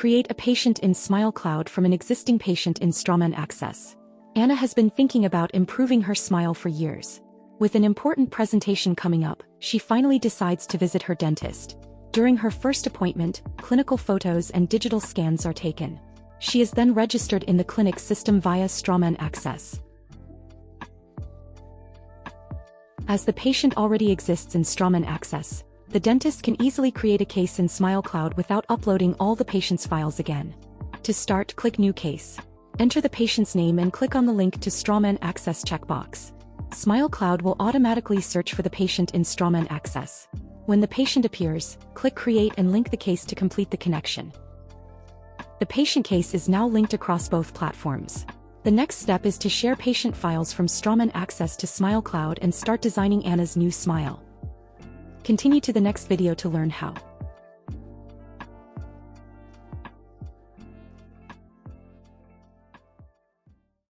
Create a patient in Smilecloud from an existing patient in Straumann AXS. Anna has been thinking about improving her smile for years. With an important presentation coming up, she finally decides to visit her dentist. During her first appointment, clinical photos and digital scans are taken. She is then registered in the clinic system via Straumann AXS. As the patient already exists in Straumann AXS, the dentist can easily create a case in Smilecloud without uploading all the patient's files again. To start, click New Case. Enter the patient's name and click on the link to Straumann AXS checkbox. Smilecloud will automatically search for the patient in Straumann AXS. When the patient appears, click Create and link the case to complete the connection. The patient case is now linked across both platforms. The next step is to share patient files from Straumann AXS to Smilecloud and start designing Anna's new smile. Continue to the next video to learn how.